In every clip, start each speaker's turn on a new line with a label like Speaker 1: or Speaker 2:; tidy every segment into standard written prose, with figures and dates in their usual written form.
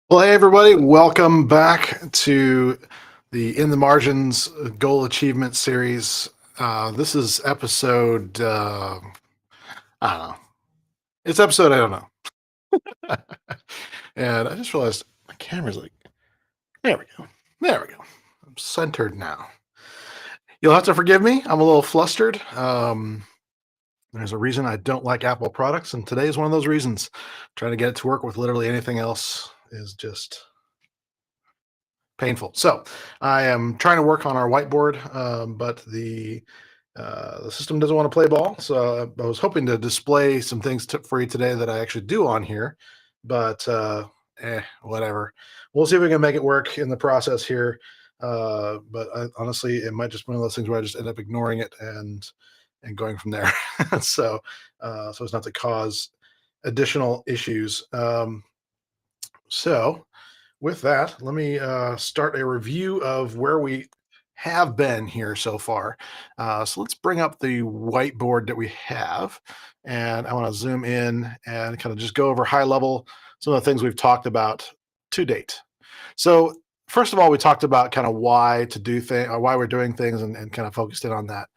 Speaker 1: Well, hey everybody, welcome back to the In the Margins Goal Achievement Series. This is episode, I don't know. It's episode, I don't know. And I just realized my camera's like, there we go. There we go. I'm centered now. You'll have to forgive me. I'm a little flustered. There's a reason I don't like Apple products, and today is one of those reasons. Trying to get it to work with literally anything else is just painful. So I am trying to work on our whiteboard, but the system doesn't want to play ball. So I was hoping to display some things for you today that I actually do on here, but whatever. We'll see if we can make it work in the process here. Honestly, it might just be one of those things where I just end up ignoring it and going from there. So as not to cause additional issues. So with that, let me start a review of where we have been here so far. So let's bring up the whiteboard that we have. And I want to zoom in and kind of just go over high level some of the things we've talked about to date. So first of all, we talked about kind of why to do things, or why we're doing things, and kind of focused in on that.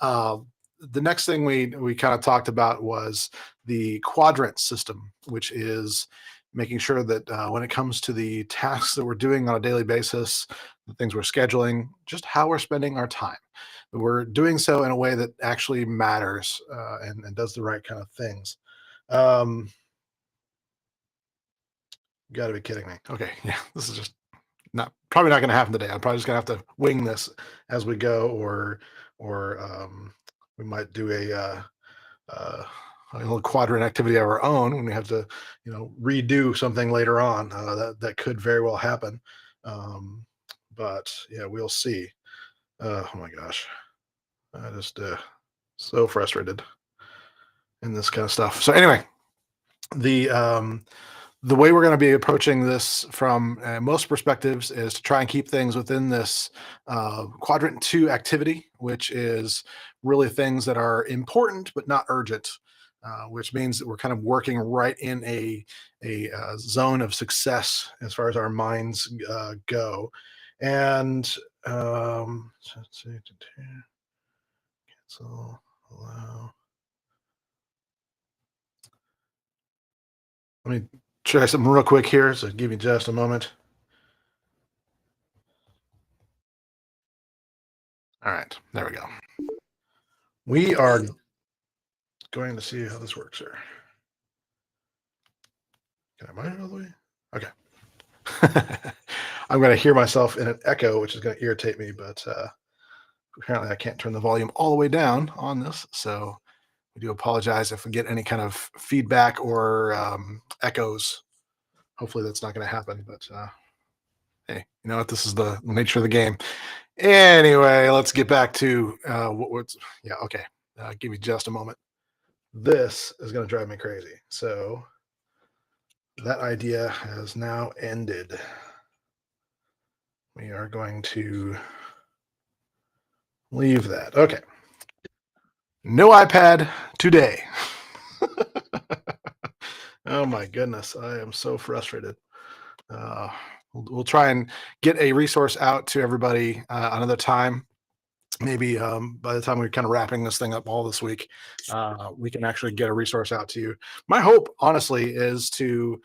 Speaker 1: Uh, the next thing we kind of talked about was the quadrant system, which is making sure that when it comes to the tasks that we're doing on a daily basis, the things we're scheduling, just how we're spending our time, we're doing so in a way that actually matters and does the right kind of things. Um, you got to be kidding me. Okay, yeah, this is just not probably not going to happen today. I'm probably just going to have to wing this as we go, or we might do uh, a little quadrant activity of our own when we have to, redo something later on. That could very well happen. Um, but yeah, we'll see. Oh my gosh, I just so frustrated in this kind of stuff. So anyway, the um, the way we're going to be approaching this from most perspectives is to try and keep things within this quadrant two activity, which is really things that are important but not urgent, which means that we're kind of working right in a zone of success as far as our minds go. And let's see, cancel, allow. Let me try something real quick here. So give me just a moment. All right, there we go. We are going to see how this works here. Can I mine it all the way? Okay. I'm going to hear myself in an echo, which is going to irritate me, but apparently I can't turn the volume all the way down on this. So we do apologize if we get any kind of feedback or echoes. Hopefully that's not going to happen, but hey, you know what? This is the nature of the game. Anyway, let's get back to yeah, okay. Give me just a moment. This is going to drive me crazy. So that idea has now ended. We are going to leave that. Okay. No iPad today. Oh my goodness. I am so frustrated. We'll try and get a resource out to everybody another time. Maybe by the time we're kind of wrapping this thing up all this week, we can actually get a resource out to you. My hope, honestly, is to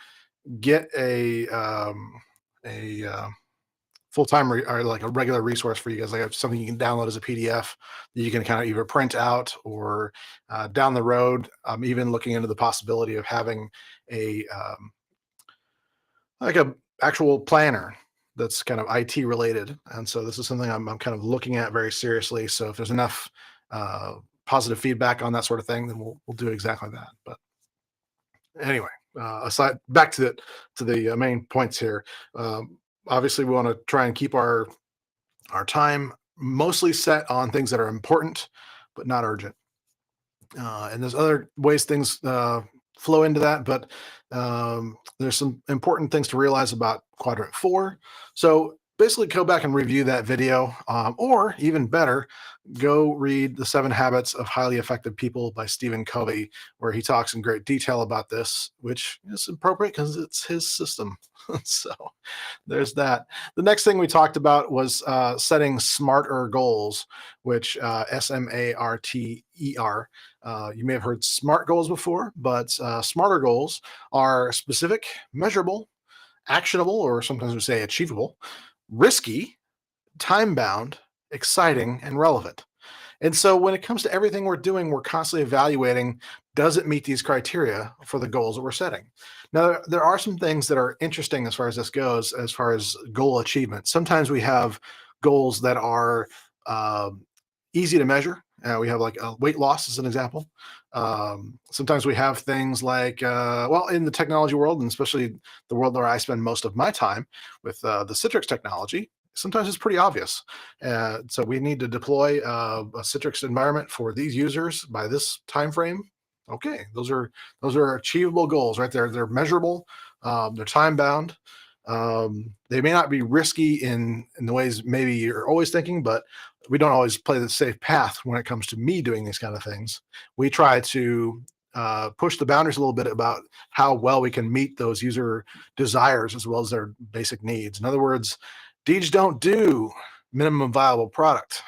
Speaker 1: get a full-time or like a regular resource for you guys, like something you can download as a PDF that you can kind of either print out or down the road. I'm even looking into the possibility of having a like a actual planner that's kind of IT related. And so this is something I'm kind of looking at very seriously. So if there's enough positive feedback on that sort of thing, then we'll do exactly that. But anyway, aside back to the main points here. Obviously, we want to try and keep our time mostly set on things that are important but not urgent. And there's other ways things flow into that, but there's some important things to realize about quadrant four. So basically go back and review that video, or even better, go read The 7 Habits of Highly Effective People by Stephen Covey, where he talks in great detail about this, which is appropriate because it's his system. So there's that. The next thing we talked about was setting smarter goals, which SMARTER. You may have heard SMART goals before, but smarter goals are specific, measurable, actionable, or sometimes we say achievable, risky, time bound, exciting, and relevant. And so when it comes to everything we're doing, we're constantly evaluating, does it meet these criteria for the goals that we're setting? Now, there are some things that are interesting as far as this goes, as far as goal achievement. Sometimes we have goals that are um, easy to measure. We have like weight loss as an example. Sometimes we have things like, well, in the technology world, and especially the world where I spend most of my time with the Citrix technology, sometimes it's pretty obvious. So we need to deploy a Citrix environment for these users by this time frame. Okay, those are achievable goals, right? They're measurable. They're time bound. They may not be risky in the ways maybe you're always thinking, but we don't always play the safe path when it comes to me doing these kind of things. We try to push the boundaries a little bit about how well we can meet those user desires as well as their basic needs. In other words, Deej don't do minimum viable product.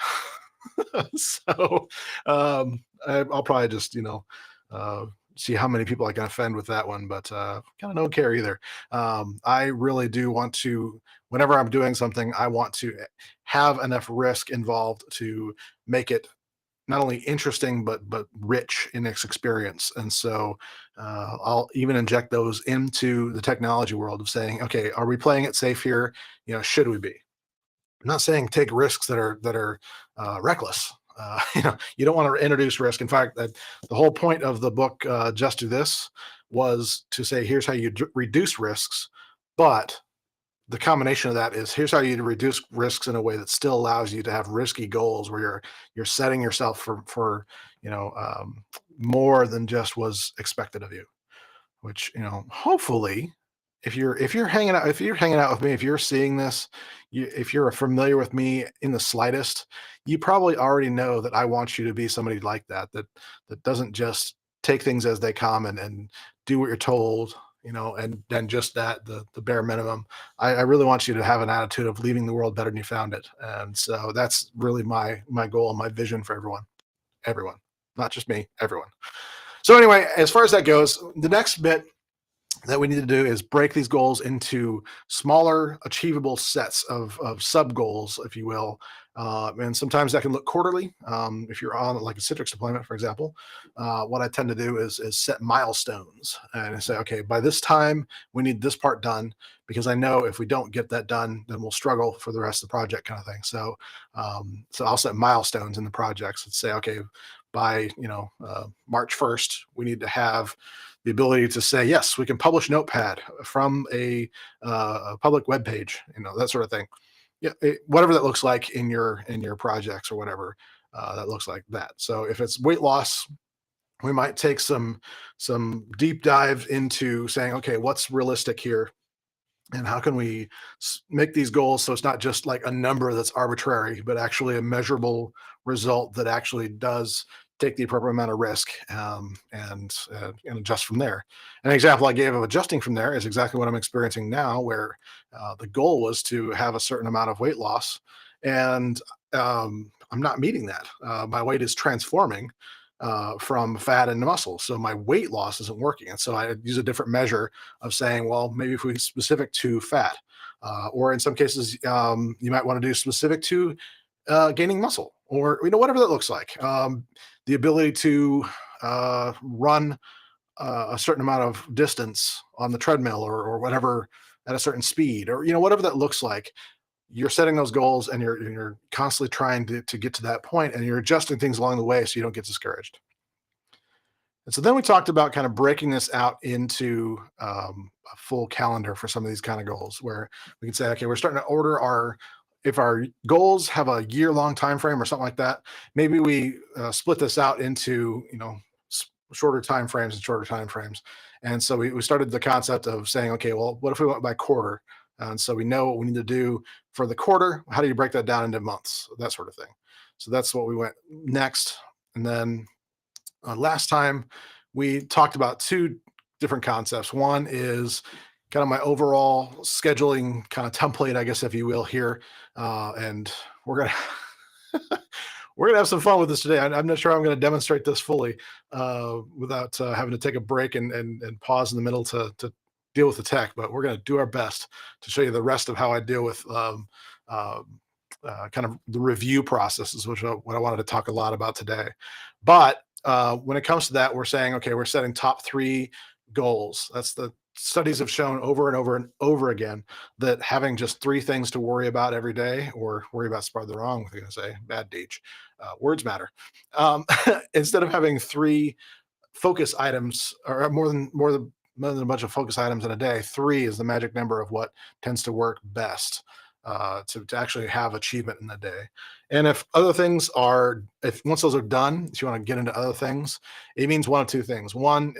Speaker 1: So I'll probably just see how many people I can offend with that one, but kind of don't care either. I really do want to, whenever I'm doing something, I want to have enough risk involved to make it not only interesting but rich in its experience. And so I'll even inject those into the technology world of saying, okay, are we playing it safe here? Should we be? I'm not saying take risks that are reckless. You don't want to introduce risk. In fact, the whole point of the book Just Do This was to say here's how you reduce risks, but the combination of that is here's how you reduce risks in a way that still allows you to have risky goals where you're setting yourself for more than just was expected of you, which hopefully if you're hanging out with me, if you're seeing this, if you're familiar with me in the slightest, you probably already know that I want you to be somebody like that doesn't just take things as they come and do what you're told, and then just that the bare minimum. I really want you to have an attitude of leaving the world better than you found it, and so that's really my goal and my vision for everyone, not just me, everyone. So anyway, as far as that goes, the next bit that we need to do is break these goals into smaller, achievable sets of sub goals, if you will. And sometimes that can look quarterly. If you're on like a Citrix deployment, for example, what I tend to do is set milestones and say, okay, by this time we need this part done because I know if we don't get that done, then we'll struggle for the rest of the project, kind of thing. So I'll set milestones in the projects and say, okay, by March 1st, we need to have the ability to say, yes, we can publish Notepad from a public web page, that sort of thing. Yeah, whatever that looks like in your projects or whatever that looks like that. So if it's weight loss, we might take some deep dive into saying, okay, what's realistic here, and how can we make these goals so it's not just like a number that's arbitrary, but actually a measurable result that actually does take the appropriate amount of risk, and adjust from there. An example I gave of adjusting from there is exactly what I'm experiencing now, where the goal was to have a certain amount of weight loss, and I'm not meeting that. My weight is transforming from fat into muscle. So my weight loss isn't working. And so I use a different measure of saying, well, maybe if we specific to fat, or in some cases, you might want to do specific to gaining muscle, or whatever that looks like. The ability to run a certain amount of distance on the treadmill, or whatever at a certain speed, or whatever that looks like. You're setting those goals and you're constantly trying to get to that point, and you're adjusting things along the way so you don't get discouraged. And so then we talked about kind of breaking this out into a full calendar for some of these kind of goals, where we can say, okay, we're starting to order if our goals have a year-long time frame or something like that, maybe we split this out into shorter time frames and shorter time frames. And so we started the concept of saying, okay, well, what if we went by quarter? And so we know what we need to do for the quarter. How do you break that down into months? That sort of thing. So that's what we went next. And then last time we talked about two different concepts. One is kind of my overall scheduling kind of template, I guess, if you will, here. And we're gonna we're gonna have some fun with this today. I'm not sure I'm going to demonstrate this fully without having to take a break and pause in the middle to deal with the tech. But we're going to do our best to show you the rest of how I deal with uh, kind of the review processes, which is what I wanted to talk a lot about today. But when it comes to that, we're saying, okay, we're setting top three goals. That's the studies have shown over and over and over again that having just three things to worry about every day, or worry about is probably the wrong thing to say, bad Deej. Words matter. Um, instead of having three focus items, or more than a bunch of focus items in a day, three is the magic number of what tends to work best to actually have achievement in the day. And if other things are, if once those are done, if you want to get into other things, it means one of two things. One,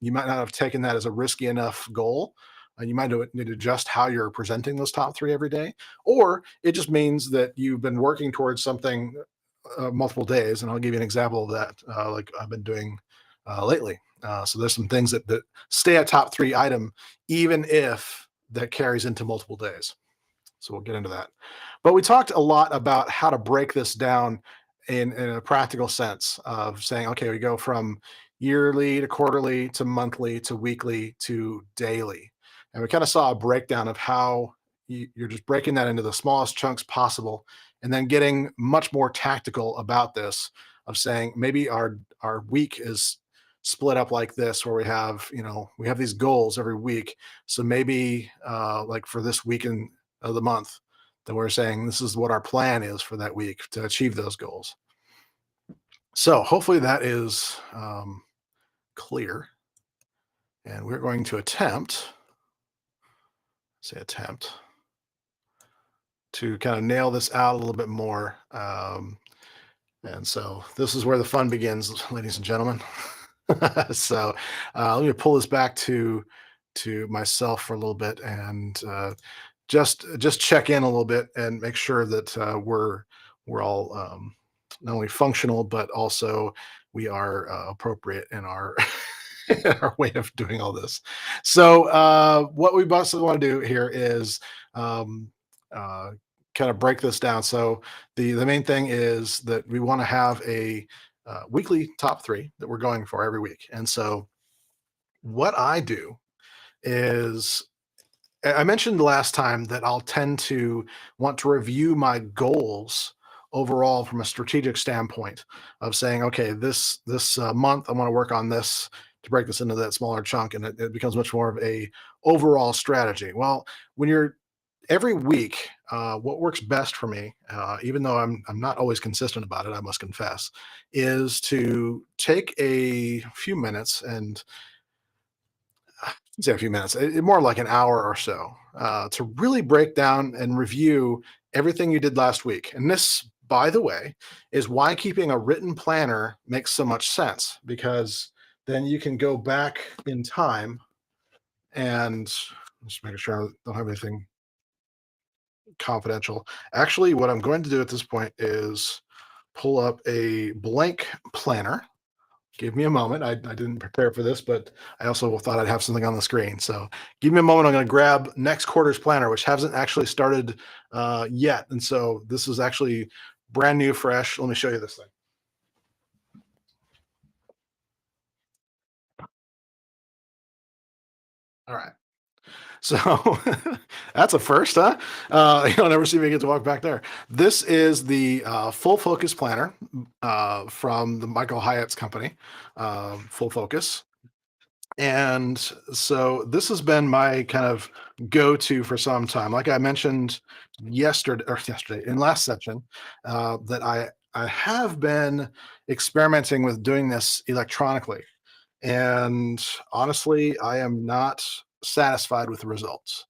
Speaker 1: you might not have taken that as a risky enough goal. You might need to adjust how you're presenting those top three every day, or it just means that you've been working towards something multiple days. And I'll give you an example of that, like I've been doing lately. So there's some things that stay at top three item, even if that carries into multiple days. So we'll get into that. But we talked a lot about how to break this down in a practical sense of saying, okay, we go from yearly to quarterly to monthly to weekly to daily. And we kind of saw a breakdown of how you're just breaking that into the smallest chunks possible and then getting much more tactical about this of saying maybe our week is split up like this where we have these goals every week. So maybe like for this weekend of the month, then we're saying this is what our plan is for that week to achieve those goals. So hopefully that is clear. And we're going to attempt to kind of nail this out a little bit more. And so this is where the fun begins, ladies and gentlemen. So let me pull this back to myself for a little bit and just check in a little bit and make sure that we're all not only functional but also we are appropriate in our in our way of doing all this. So what we mostly want to do here is um, uh, kind of break this down. So the main thing is that we want to have a weekly top three that we're going for every week. And so what I do is I mentioned last time that I'll tend to want to review my goals overall from a strategic standpoint of saying, okay, this month I want to work on this to break this into that smaller chunk, and it becomes much more of a overall strategy. Well, when you're every week, what works best for me, even though I'm not always consistent about it, I must confess, is to take a few minutes and say a few minutes, more like an hour or so, to really break down and review everything you did last week. And this, by the way, is why keeping a written planner makes so much sense, because then you can go back in time and just making sure I don't have anything confidential. Actually, what I'm going to do at this point is pull up a blank planner. Give me a moment. I didn't prepare for this, but I also thought I'd have something on the screen. So give me a moment. I'm going to grab next quarter's planner, which hasn't actually started yet. And so this is actually brand new, fresh. Let me show you this thing. All right. So that's a first, huh? You'll never see me get to walk back there. This is the Full Focus Planner from the Michael Hyatt's company, Full Focus. And so this has been my kind of go-to for some time. Like I mentioned yesterday in last section, that I have been experimenting with doing this electronically. And honestly, I am not satisfied with the results.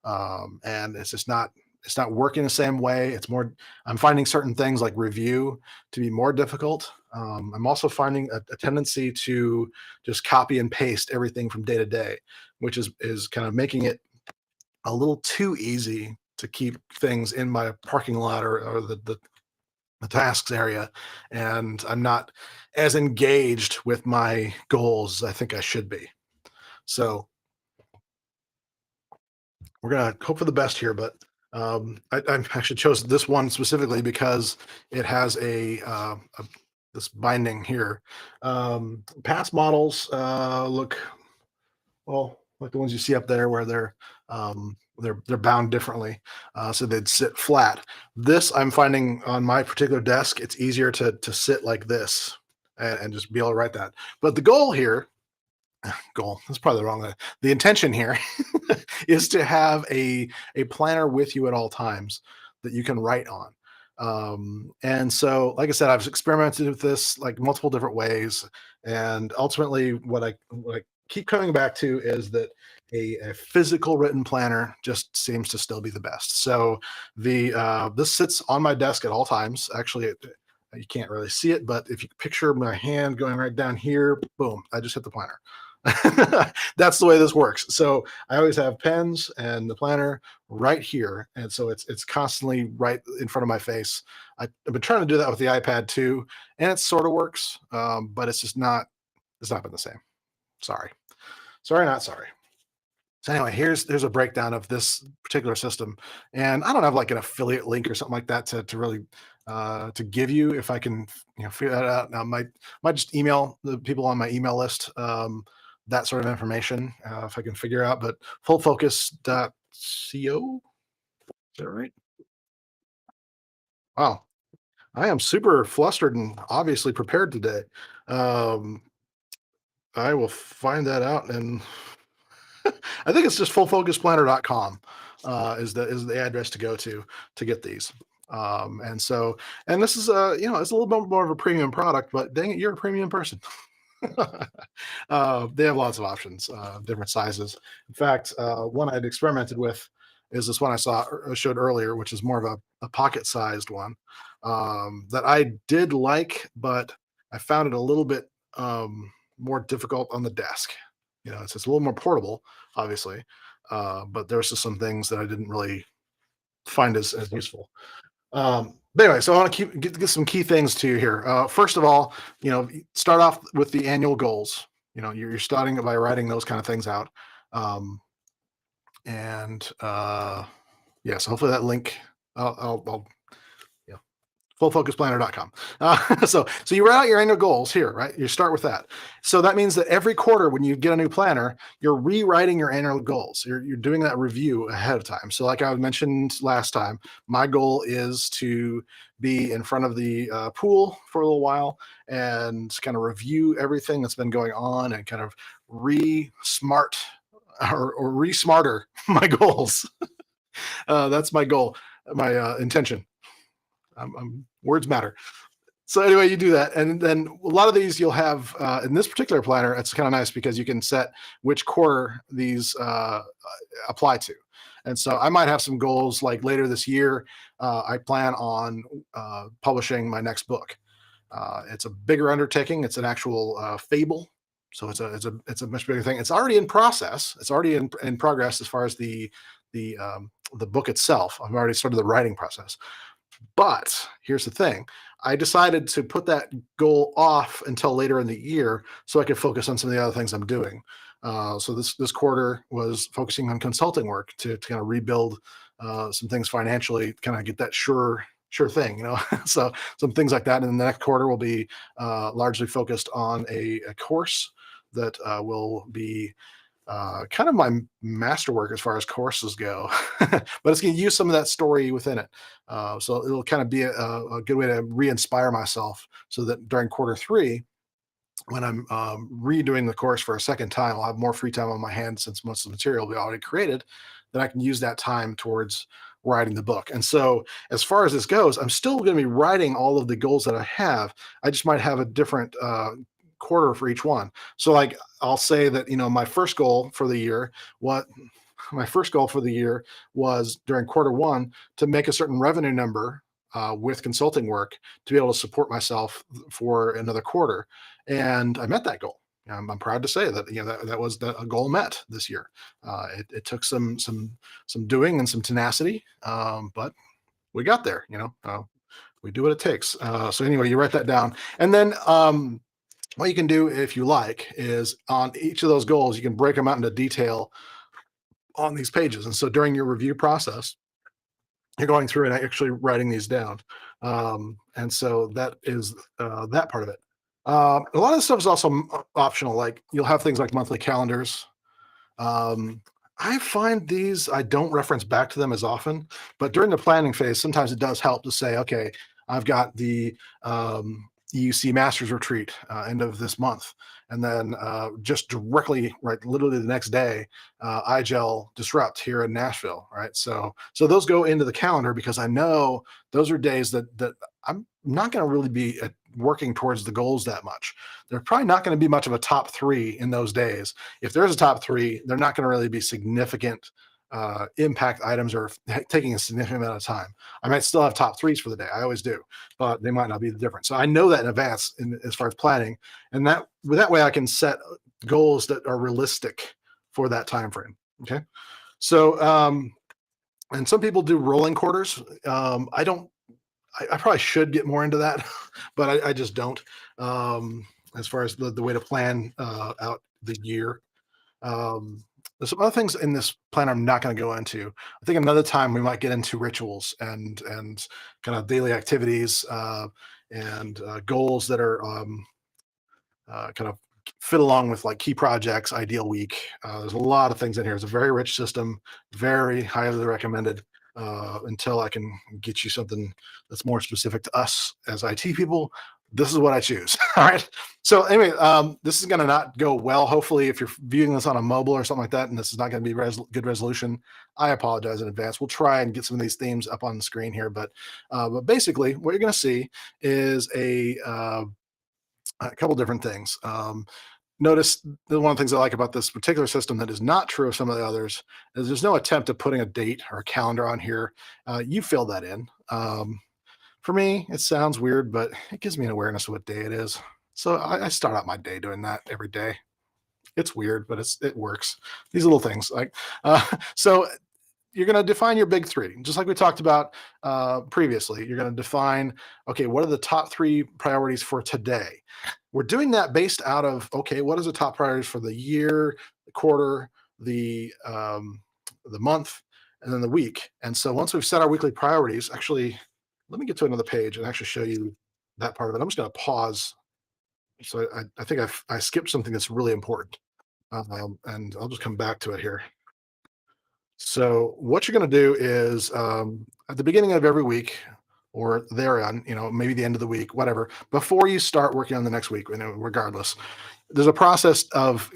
Speaker 1: And it's not working the same way. It's more, I'm finding certain things like review to be more difficult. I'm also finding a tendency to just copy and paste everything from day to day, which is kind of making it a little too easy to keep things in my parking lot or the tasks area, and I'm not as engaged with my goals as I think I should be. So we're gonna hope for the best here, but I actually chose this one specifically because it has a this binding here. Past models look well like the ones you see up there, where they're bound differently, so they'd sit flat. This I'm finding on my particular desk, it's easier to sit like this and just be able to write that. But the goal here goal. That's probably the wrong way. The intention here is to have a planner with you at all times that you can write on. And so, like I said, I've experimented with this like multiple different ways, and ultimately, what I keep coming back to is that a physical written planner just seems to still be the best. So the this sits on my desk at all times. Actually, you can't really see it, but if you picture my hand going right down here, boom, I just hit the planner. That's the way this works. So I always have pens and the planner right here, and so it's constantly right in front of my face. I've been trying to do that with the iPad too, and it sort of works, but it's just not. It's not been the same. Sorry, sorry, not sorry. So anyway, here's a breakdown of this particular system, and I don't have like an affiliate link or something like that to really to give you. If I can, figure that out, I might just email the people on my email list that sort of information if I can figure out. But fullfocus.co, is that right? Wow, I am super flustered and obviously prepared today. Um, I will find that out, and I think it's just fullfocusplanner.com is the address to go to get these. And so, and this is it's a little bit more of a premium product, but dang it, you're a premium person. They have lots of options, different sizes. In fact, one I'd experimented with is this one I showed earlier, which is more of a pocket-sized one that I did like, but I found it a little bit more difficult on the desk. It's a little more portable, obviously, but there's just some things that I didn't really find as useful. But anyway, so I want to get some key things to you here. First of all, start off with the annual goals. You're starting by writing those kind of things out. Um, and yeah, so hopefully that link, I'll yeah, fullfocusplanner.com. So you write out your annual goals here, right? You start with that. So that means that every quarter when you get a new planner, you're rewriting your annual goals. You're doing that review ahead of time. So like I mentioned last time, my goal is to be in front of the pool for a little while and kind of review everything that's been going on and kind of re-smart or re-smarter my goals. That's my goal, my intention. Words matter. So anyway, you do that, and then a lot of these you'll have in this particular planner. It's kind of nice because you can set which quarter these apply to. And so I might have some goals like later this year. I plan on publishing my next book. It's a bigger undertaking. It's an actual fable, so it's a much bigger thing. It's already in process. It's already in progress as far as the book itself. I've already started the writing process. But here's the thing. I decided to put that goal off until later in the year so I could focus on some of the other things I'm doing. So this quarter was focusing on consulting work to kind of rebuild some things financially, kind of get that sure thing, So some things like that. And the next quarter will be largely focused on a course that will be kind of my masterwork as far as courses go, but it's going to use some of that story within it. So it'll kind of be a good way to re-inspire myself so that during quarter three, when I'm redoing the course for a second time, I'll have more free time on my hands since most of the material will be already created. Then I can use that time towards writing the book. And so, as far as this goes, I'm still going to be writing all of the goals that I have. I just might have a different quarter for each one. So, like, I'll say that my first goal for the year, what my first goal for the year was during quarter one to make a certain revenue number with consulting work to be able to support myself for another quarter. And I met that goal. I'm proud to say that that was a goal met this year. It took some doing and some tenacity, but we got there. We do what it takes. So anyway, you write that down, and then what you can do if you like is on each of those goals, you can break them out into detail on these pages. And so during your review process, you're going through and actually writing these down. And so that is that part of it. A lot of the stuff is also optional. Like you'll have things like monthly calendars. Um, I find these, I don't reference back to them as often, but during the planning phase, sometimes it does help to say, okay, I've got the EUC Masters Retreat end of this month. And then just directly, right, literally the next day, iGel Disrupt here in Nashville, right? So those go into the calendar because I know those are days that I'm not going to really be working towards the goals that much. There's probably not going to be much of a top three in those days. If there's a top three, they're not going to really be significant impact items or taking a significant amount of time. I might still have top threes for the day. I always do, but they might not be the difference. So I know that in advance as far as planning, and that way I can set goals that are realistic for that time frame. Okay. So and some people do rolling quarters. I don't. I probably should get more into that, but I just don't. As far as the way to plan out the year. There's some other things in this plan I'm not going to go into. I think another time we might get into rituals and kind of daily activities and goals that are kind of fit along with like key projects, ideal week. There's a lot of things in here. It's a very rich system, very highly recommended. Until I can get you something that's more specific to us as IT people, this is what I choose. All right. So anyway, this is going to not go well. Hopefully, if you're viewing this on a mobile or something like that, and this is not going to be good resolution, I apologize in advance. We'll try and get some of these themes up on the screen here, but basically, what you're going to see is a couple different things. Notice that one of the things I like about this particular system that is not true of some of the others is there's no attempt at putting a date or a calendar on here. You fill that in. For me, it sounds weird, but it gives me an awareness of what day it is. So I start out my day doing that every day. It's weird, but it works. These little things like so you're going to define your big three, just like we talked about previously. You're going to define, okay, what are the top three priorities for today? We're doing that based out of, okay, what is the top priorities for the year, the quarter, the month, and then the week. And so once we've set our weekly priorities, actually, let me get to another page and actually show you that part of it. I'm just going to pause. So I think I skipped something that's really important, and I'll just come back to it here. So what you're going to do is at the beginning of every week or thereon, maybe the end of the week, whatever, before you start working on the next week, regardless, there's a process of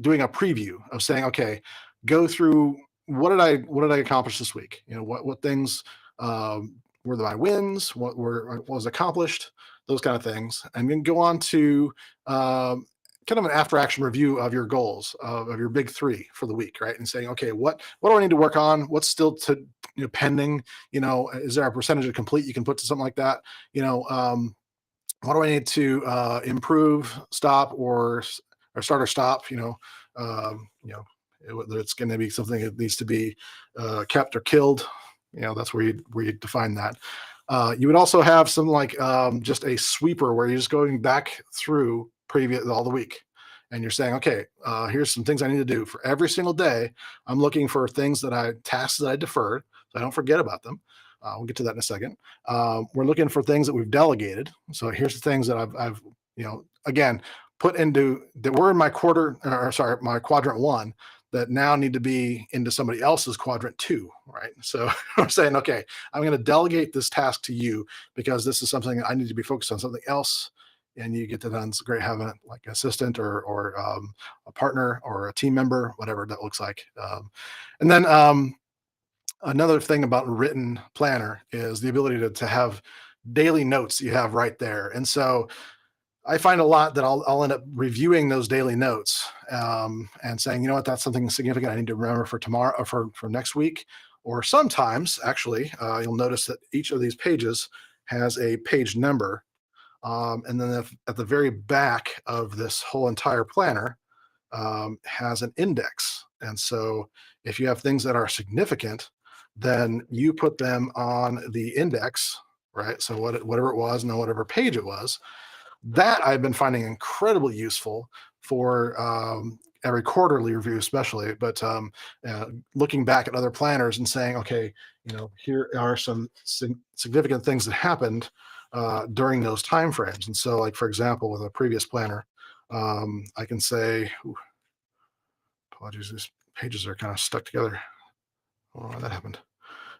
Speaker 1: doing a preview of saying, okay, go through what did I accomplish this week? What things were my wins? What was accomplished? Those kind of things, and then go on to kind of an after action review of your goals of your big three for the week, right? And saying, okay, what do I need to work on? What's still pending? Is there a percentage of complete you can put to something like that? What do I need to improve, stop, or start or stop? Whether it's going to be something that needs to be kept or killed. That's where you define that. You would also have some like just a sweeper where you're just going back through previous all the week, and you're saying, okay, here's some things I need to do for every single day. I'm looking for tasks that I deferred, so I don't forget about them. We'll get to that in a second. We're looking for things that we've delegated. So here's the things that I've again put into that were in my my quadrant one that now need to be into somebody else's quadrant two, right? So I'm saying, okay, I'm going to delegate this task to you because this is something I need to be focused on something else. And you get to done. It's great having like an assistant or a partner or a team member, whatever that looks like. And then another thing about a written planner is the ability to have daily notes you have right there. And so I find a lot that I'll end up reviewing those daily notes and saying, you know what, that's something significant I need to remember for tomorrow or for next week. Or sometimes, actually, you'll notice that each of these pages has a page number And then at the very back of this whole entire planner has an index. And so if you have things that are significant, then you put them on the index, right? So whatever it was, and then whatever page it was, that I've been finding incredibly useful for every quarterly review, especially. But looking back at other planners and saying, okay, here are some significant things that happened during those time frames. And so, like for example, with a previous planner, I can say, ooh, apologies, these pages are kind of stuck together. Oh, that happened.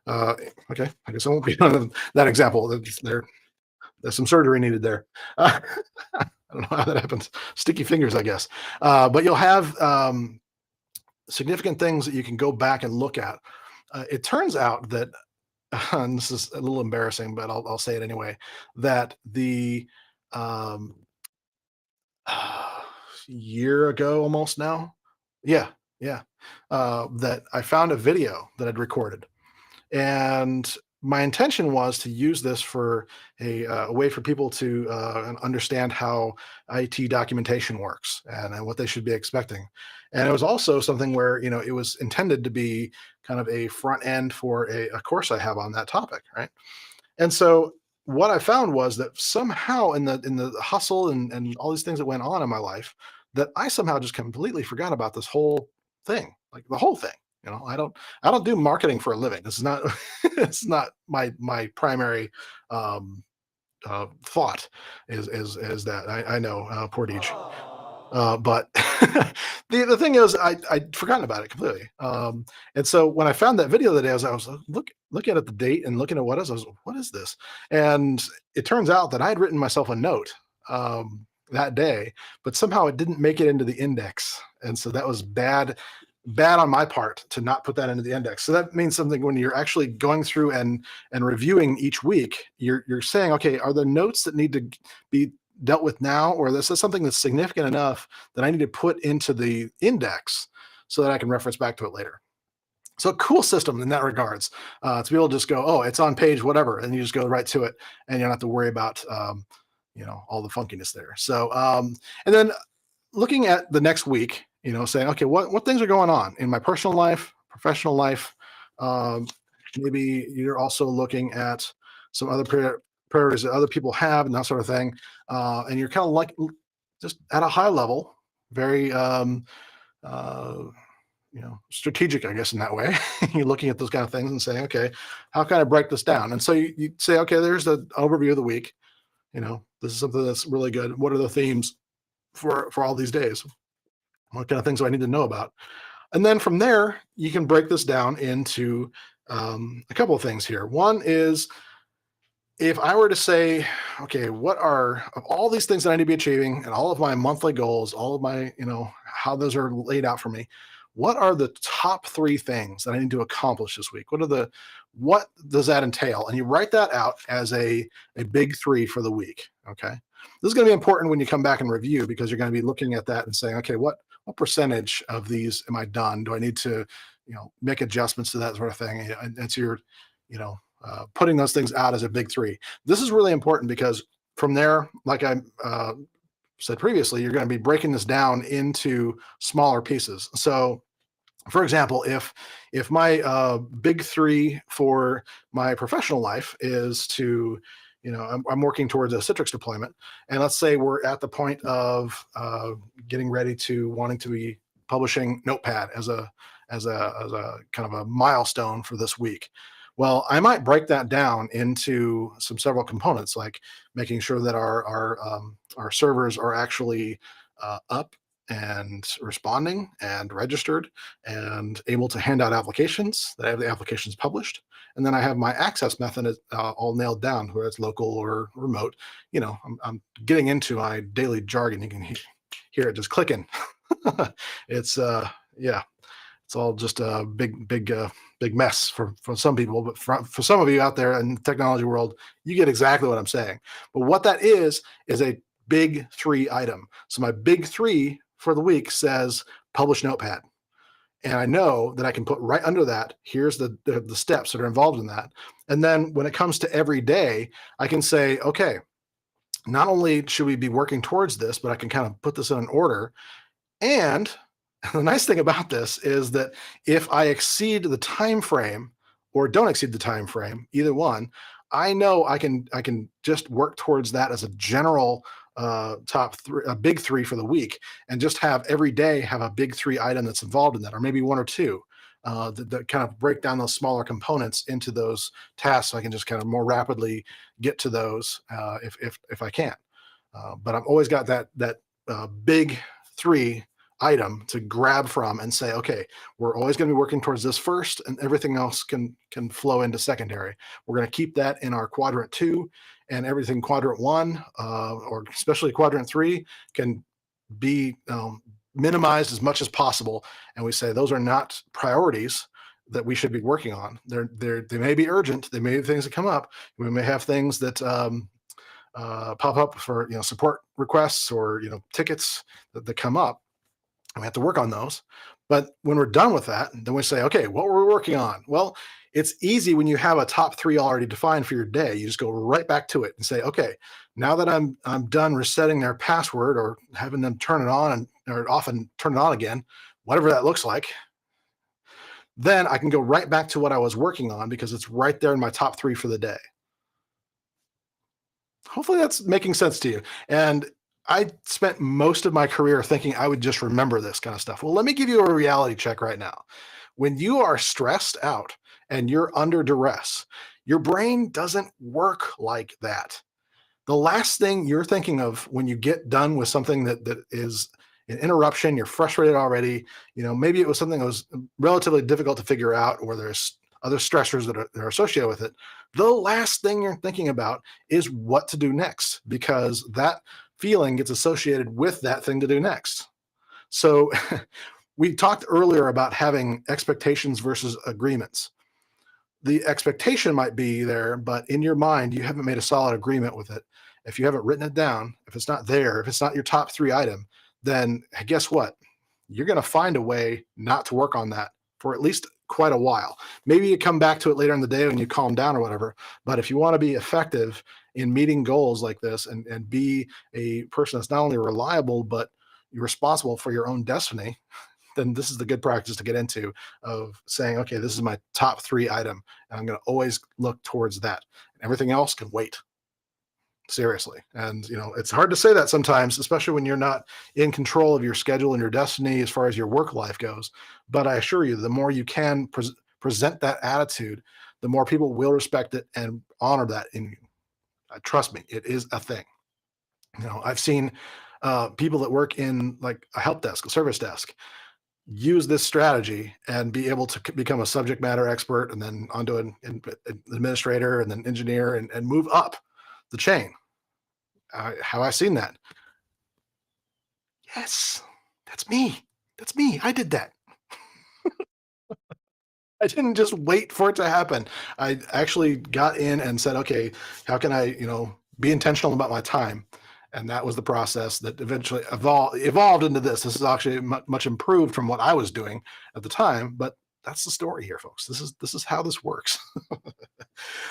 Speaker 1: Uh, okay, I guess I won't be on that example. There's some surgery needed there. I don't know how that happens. Sticky fingers, I guess. But you'll have significant things that you can go back and look at. It turns out that, and this is a little embarrassing, but I'll say it anyway, that the um, year ago almost now, yeah, yeah, that I found a video that I'd recorded, and my intention was to use this for a way for people to understand how IT documentation works and what they should be expecting. And it was also something where it was intended to be kind of a front end for a course I have on that topic, right? And so what I found was that somehow in the hustle and all these things that went on in my life, that I somehow just completely forgot about this whole thing, like the whole thing. I don't do marketing for a living. This is not it's not my primary thought is that I know poor Deej. But the thing is, I'd forgotten about it completely. And so when I found that video the day, I was looking at the date and looking at what is what is this? And it turns out that I had written myself a note that day, but somehow it didn't make it into the index, and so that was bad on my part to not put that into the index. So that means something when you're actually going through and reviewing each week. You're saying, okay, are there notes that need to be dealt with now, or this is something that's significant enough that I need to put into the index so that I can reference back to it later. So a cool system in that regards, to be able to just go, oh, it's on page whatever, and you just go right to it, and you don't have to worry about all the funkiness there. So and then looking at the next week, saying, okay, what things are going on in my personal life, professional life. Um, Maybe you're also looking at some other priorities that other people have and that sort of thing. And you're kind of like just at a high level, very uh, strategic, I guess, in that way. You're looking at those kind of things and saying, okay, how can I break this down? And so you say, okay, there's the overview of the week. This is something that's really good. What are the themes for all these days? What kind of things do I need to know about? And then from there, you can break this down into a couple of things here. One is, if I were to say, okay, what are of all these things that I need to be achieving and all of my monthly goals, all of my, how those are laid out for me, what are the top 3 things that I need to accomplish this week? What does that entail? And you write that out as a big 3 for the week. Okay. This is going to be important when you come back and review, because you're going to be looking at that and saying, okay, what percentage of these am I done? Do I need to, make adjustments to that sort of thing? And so you're, putting those things out as a big 3. This is really important because from there, like I said previously, you're going to be breaking this down into smaller pieces. So, for example, if my big 3 for my professional life is to, I'm working towards a Citrix deployment, and let's say we're at the point of getting ready to wanting to be publishing Notepad as a kind of a milestone for this week. Well, I might break that down into several components, like making sure that our servers are actually up and responding and registered and able to hand out applications, that I have the applications published. And then I have my access method all nailed down, whether it's local or remote. I'm getting into my daily jargon. You can hear it just clicking. It's yeah, it's all just a big mess for some people, but for some of you out there in the technology world, you get exactly what I'm saying. But what that is a big 3 item. So my big 3 for the week says publish Notepad. And I know that I can put right under that, here's the steps that are involved in that. And then when it comes to every day, I can say, okay, not only should we be working towards this, but I can kind of put this in an order. And the nice thing about this is that if I exceed the time frame or don't exceed the time frame, either one, I know I can just work towards that as a general top three, a big three for the week, and just have every day have a big three item that's involved in that, or maybe one or two. That kind of break down those smaller components into those tasks, so I can just kind of more rapidly get to those if I can. But I've always got that big three item to grab from and say, okay, we're always going to be working towards this first, and everything else can flow into secondary. We're going to keep that in our quadrant two, and everything quadrant one, or especially quadrant three, can be minimized as much as possible. And we say those are not priorities that we should be working on. They may be urgent. They may be things that come up. We may have things that pop up for support requests or tickets that come up, and we have to work on those. But when we're done with that, then we say, okay, what were we working on? Well, it's easy when you have a top three already defined for your day. You just go right back to it and say, okay, now that I'm done resetting their password or having them turn it on or often turn it on again, whatever that looks like, then I can go right back to what I was working on because it's right there in my top three for the day. Hopefully that's making sense to you. And I spent most of my career thinking I would just remember this kind of stuff. Well, let me give you a reality check right now. When you are stressed out and you're under duress, your brain doesn't work like that. The last thing you're thinking of when you get done with something that is an interruption, you're frustrated already, maybe it was something that was relatively difficult to figure out, or there's other stressors that are associated with it. The last thing you're thinking about is what to do next, because that feeling gets associated with that thing to do next. So we talked earlier about having expectations versus agreements. The expectation might be there, but in your mind, you haven't made a solid agreement with it. If you haven't written it down, if it's not there, if it's not your top three item, then guess what? You're going to find a way not to work on that for at least quite a while. Maybe you come back to it later in the day when you calm down or whatever. But if you want to be effective in meeting goals like this, and be a person that's not only reliable, but you're responsible for your own destiny, then this is the good practice to get into, of saying, okay, this is my top three item, and I'm going to always look towards that. Everything else can wait. Seriously. And it's hard to say that sometimes, especially when you're not in control of your schedule and your destiny as far as your work life goes. But I assure you, the more you can present that attitude, the more people will respect it and honor that in you. Trust me, it is a thing. I've seen people that work in like a help desk, a service desk, use this strategy and be able to become a subject matter expert, and then onto an administrator, and then engineer, and move up the chain. How I've seen that. Yes, that's me. That's me. I did that. I didn't just wait for it to happen. I actually got in and said, okay, how can I, be intentional about my time? And that was the process that eventually evolved into this. This is actually much improved from what I was doing at the time, but that's the story here, folks. This is how this works.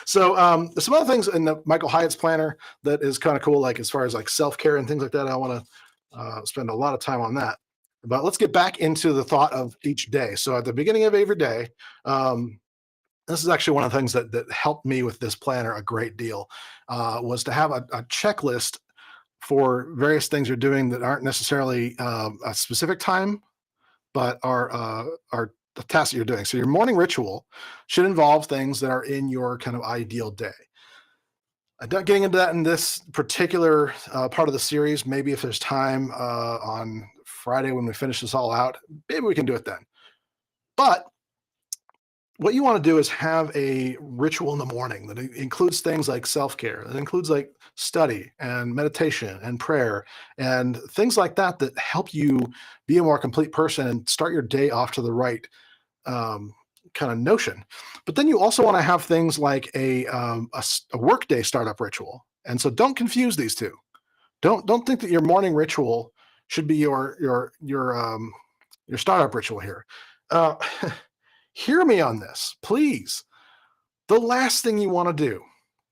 Speaker 1: So some other things in the Michael Hyatt's planner that is kind of cool, like as far as like self-care and things like that. I want to spend a lot of time on that. But let's get back into the thought of each day. So at the beginning of every day, this is actually one of the things that helped me with this planner a great deal, was to have a checklist for various things you're doing that aren't necessarily a specific time, but are the tasks that you're doing. So your morning ritual should involve things that are in your kind of ideal day. I'm not getting into that in this particular part of the series. Maybe if there's time on Friday when we finish this all out, maybe we can do it then. But what you want to do is have a ritual in the morning that includes things like self-care, that includes like study and meditation and prayer and things like that, that help you be a more complete person and start your day off to the right kind of notion. But then you also want to have things like a workday startup ritual. And so don't confuse these two. Don't think that your morning ritual should be your startup ritual here. Uh, Hear me on this, please. The last thing you want to do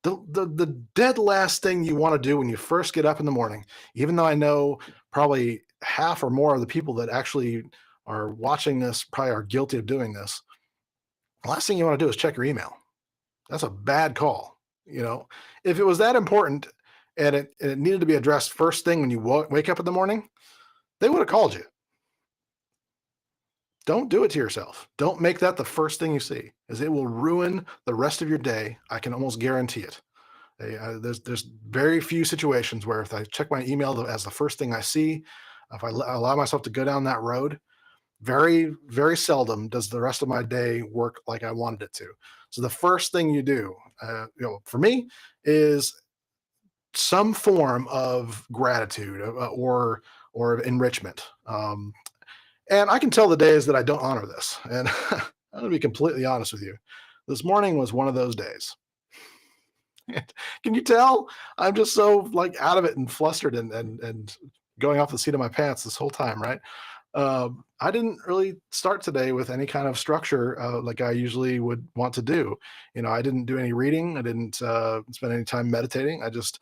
Speaker 1: The dead last thing you want to do when you first get up in the morning, even though I know probably half or more of the people that actually are watching this probably are guilty of doing this. The last thing you want to do is check your email. That's a bad call. You know, if it was that important and it needed to be addressed first thing when you wake up in the morning, they would have called you. Don't do it to yourself. Don't make that the first thing you see, as it will ruin the rest of your day. I can almost guarantee it. There's very few situations where if I check my email as the first thing I see, if I allow myself to go down that road, very seldom does the rest of my day work like I wanted it to. So the first thing you do, for me, is some form of gratitude or enrichment. And I can tell the days that I don't honor this. And I'm going to be completely honest with you. This morning was one of those days. Can you tell? I'm just so like out of it and flustered and going off the seat of my pants this whole time, right? I didn't really start today with any kind of structure like I usually would want to do. I didn't do any reading. I didn't spend any time meditating. I just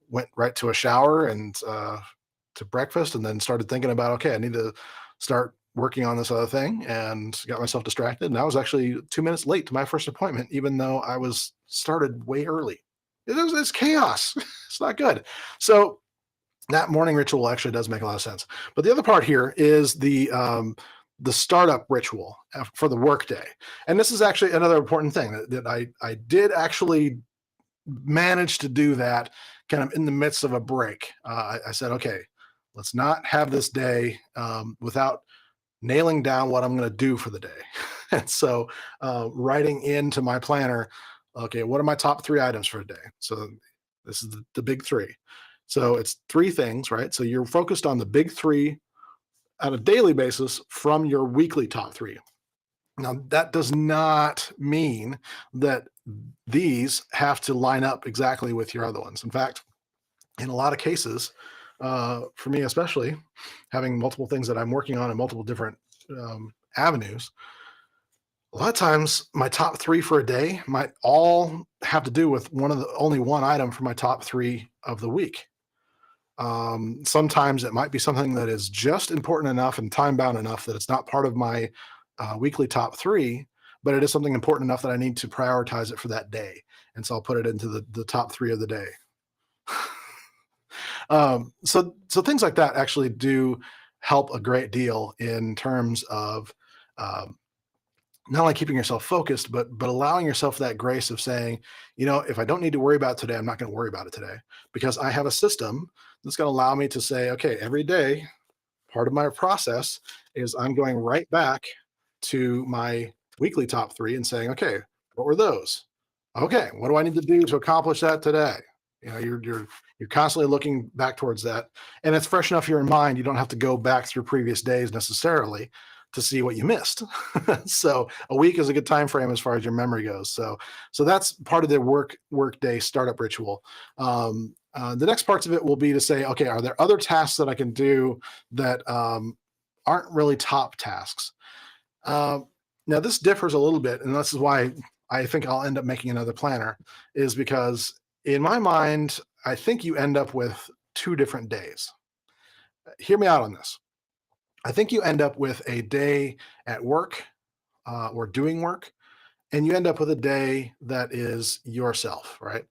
Speaker 1: went right to a shower and to breakfast, and then started thinking about, okay, I need to start working on this other thing, and got myself distracted. And I was actually 2 minutes late to my first appointment, even though I was started way early. It's chaos. It's not good. So that morning ritual actually does make a lot of sense. But the other part here is the startup ritual for the workday. And this is actually another important thing that I did actually manage to do that kind of in the midst of a break. I said, okay, let's not have this day without nailing down what I'm going to do for the day. And so writing into my planner, okay, what are my top 3 items for a day? So this is the big three. So it's 3 things, right? So you're focused on the big 3 on a daily basis from your weekly top 3. Now, that does not mean that these have to line up exactly with your other ones. In fact, in a lot of cases, for me especially, having multiple things that I'm working on in multiple different avenues, a lot of times my top 3 for a day might all have to do with only one item for my top 3 of the week. Sometimes it might be something that is just important enough and time bound enough that it's not part of my weekly top 3, but it is something important enough that I need to prioritize it for that day. And so I'll put it into the top 3 of the day. So things like that actually do help a great deal in terms of not only keeping yourself focused, but allowing yourself that grace of saying, if I don't need to worry about it today, I'm not going to worry about it today, because I have a system that's going to allow me to say, okay, every day, part of my process is I'm going right back to my weekly top 3 and saying, okay, what were those? Okay, what do I need to do to accomplish that today? You're constantly looking back towards that, and it's fresh enough here in mind. You don't have to go back through previous days necessarily to see what you missed. So a week is a good time frame as far as your memory goes. So that's part of the work day startup ritual. The next parts of it will be to say, okay, are there other tasks that I can do that aren't really top tasks? Now this differs a little bit, and this is why I think I'll end up making another planner, is because in my mind, I think you end up with 2 different days. Hear me out on this. I think you end up with a day at work or doing work, and you end up with a day that is yourself, right?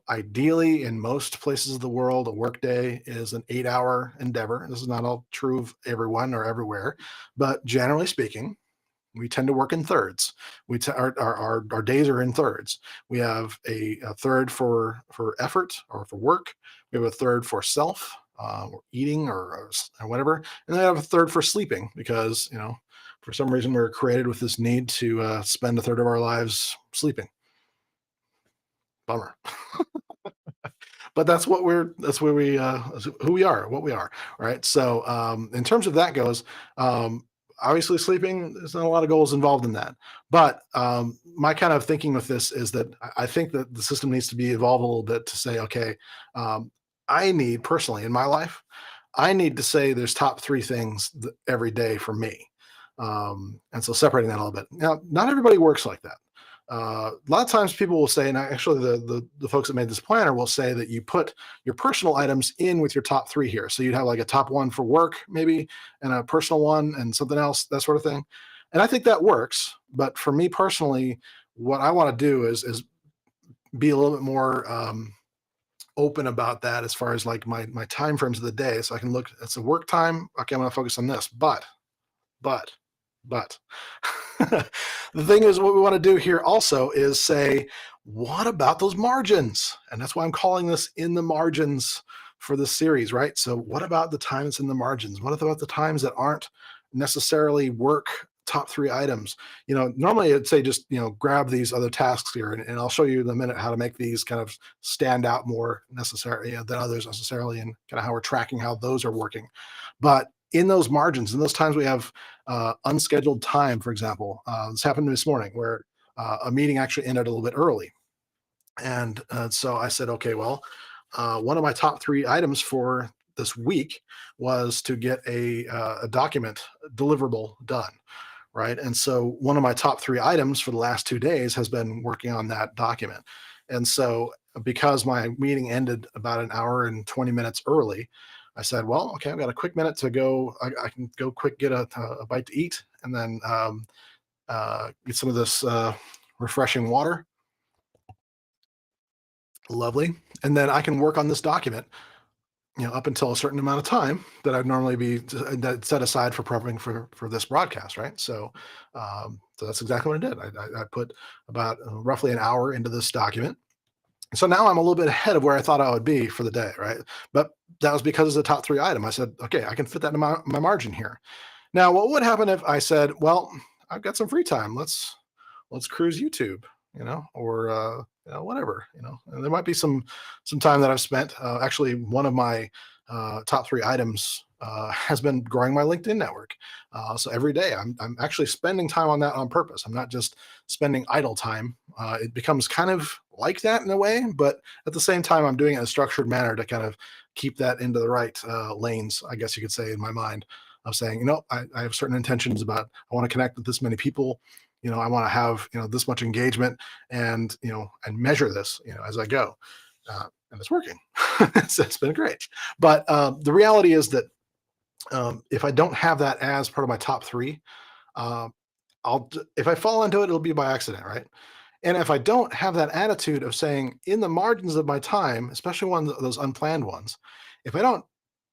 Speaker 1: Ideally, in most places of the world, a work day is an 8-hour endeavor. This is not all true of everyone or everywhere, but generally speaking, we tend to work in thirds. Our days are in thirds. We have a third for effort or for work. We have a third for self, or eating or whatever, and then we have a third for sleeping, because for some reason we were created with this need to spend a third of our lives sleeping. Bummer. But that's who we are, what we are, right? So in terms of that goes, obviously sleeping, there's not a lot of goals involved in that. But my kind of thinking with this is that I think that the system needs to be evolved a little bit to say, okay, I need personally in my life, I need to say there's top 3 things every day for me. And so separating that a little bit. Now, not everybody works like that. A lot of times people will say, and actually the folks that made this planner will say that you put your personal items in with your top three here. So you'd have like a top one for work, maybe, and a personal one and something else, that sort of thing. And I think that works. But for me personally, what I want to do is be a little bit more open about that as far as like my time frames of the day. So I can look, it's a work time. Okay, I'm going to focus on this, but but the thing is, what we want to do here also is say, what about those margins? And that's why I'm calling this in the margins for this series, right? So what about the times in the margins? What about the times that aren't necessarily work top three items? Normally I'd say just, grab these other tasks here, and I'll show you in a minute how to make these kind of stand out more necessary than others necessarily, and kind of how we're tracking how those are working. But in those margins, in those times we have unscheduled time, for example, this happened this morning where a meeting actually ended a little bit early. And so I said, okay, well, one of my top three items for this week was to get a document deliverable done. Right. And so one of my top three items for the last 2 days has been working on that document. And so because my meeting ended about an hour and 20 minutes early, I said, well, okay, I've got a quick minute to go. I can go quick, get a bite to eat, and then get some of this refreshing water. Lovely. And then I can work on this document, up until a certain amount of time that I'd normally be that set aside for prepping for this broadcast, right? So that's exactly what I did. I put about roughly an hour into this document. So now I'm a little bit ahead of where I thought I would be for the day, right? But that was because of the top three item. I said, okay, I can fit that in my margin here. Now, what would happen if I said, well, I've got some free time. Let's cruise YouTube, or whatever, And there might be some time that I've spent. Actually, one of my top three items has been growing my LinkedIn network. So every day I'm actually spending time on that on purpose. I'm not just spending idle time. It becomes kind of like that in a way, but at the same time, I'm doing it in a structured manner to kind of keep that into the right lanes, I guess you could say, in my mind, of saying, I have certain intentions about, I want to connect with this many people. I want to have, this much engagement, and, and measure this, as I go. And it's working. It's been great. But the reality is that if I don't have that as part of my top three, uh, if I fall into it, it'll be by accident, right? And if I don't have that attitude of saying in the margins of my time, especially those unplanned ones, if I don't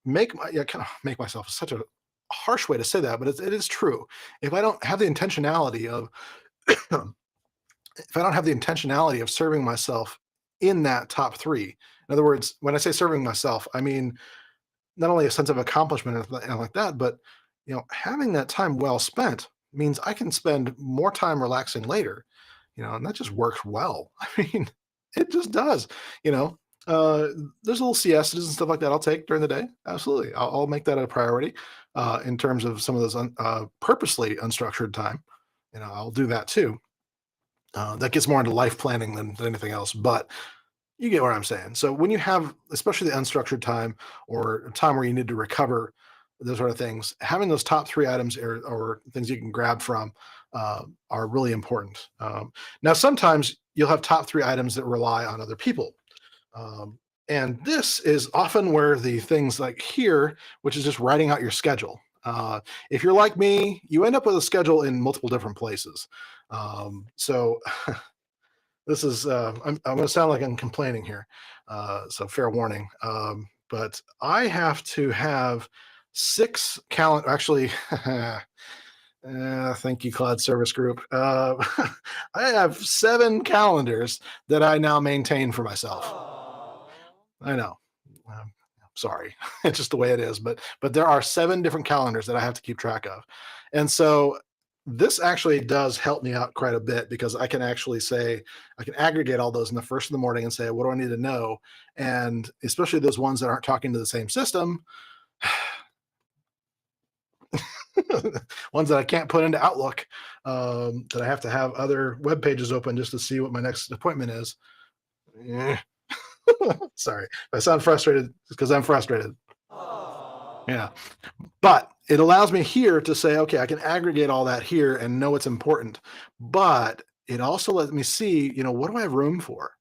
Speaker 1: kind of make myself such a harsh way to say that, but it is true. If I don't have the intentionality of, if I don't have the intentionality of serving myself in that top three, in other words, when I say serving myself, I mean not only a sense of accomplishment and like that, but having that time well spent means I can spend more time relaxing later, and that just works well. I mean, it just does. You know, uh, there's little siestas and stuff like that I'll take during the day. Absolutely, I'll make that a priority in terms of some of those purposely unstructured time. I'll do that too. That gets more into life planning than anything else, but you get what I'm saying. So when you have, especially the unstructured time or time where you need to recover, those sort of things, having those top three items or things you can grab from are really important. Now, sometimes you'll have top three items that rely on other people. Um, and this is often where the things like here, which is just writing out your schedule. If you're like me, you end up with a schedule in multiple different places. So this is I'm going to sound like I'm complaining here, so fair warning. But I have to have six calendar. Actually, thank you, Cloud Service Group. I have 7 calendars that I now maintain for myself. I know. Um, sorry, it's just the way it is. But there are 7 different calendars that I have to keep track of, and so this actually does help me out quite a bit because I can actually say I can aggregate all those in the first of the morning and say what do I need to know, and especially those ones that aren't talking to the same system, ones that I can't put into Outlook, that I have to have other web pages open just to see what my next appointment is. Eh. Sorry, if I sound frustrated, it's because I'm frustrated. Yeah. But it allows me here to say, okay, I can aggregate all that here and know what's important. But it also let me see, what do I have room for?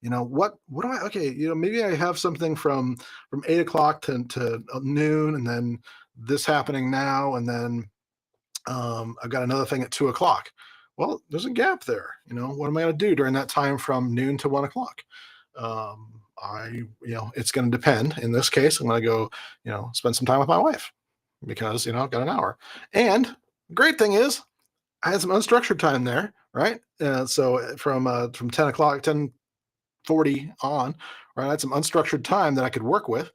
Speaker 1: What do I okay, maybe I have something from 8 o'clock to noon, and then this happening now, and then I've got another thing at 2 o'clock. Well, there's a gap there. What am I going to do during that time from noon to 1 o'clock? It's going to depend. In this case, I'm going to go, spend some time with my wife because, I've got an hour. And the great thing is, I had some unstructured time there, right? So from 10 o'clock, 10:40 on, right? I had some unstructured time that I could work with.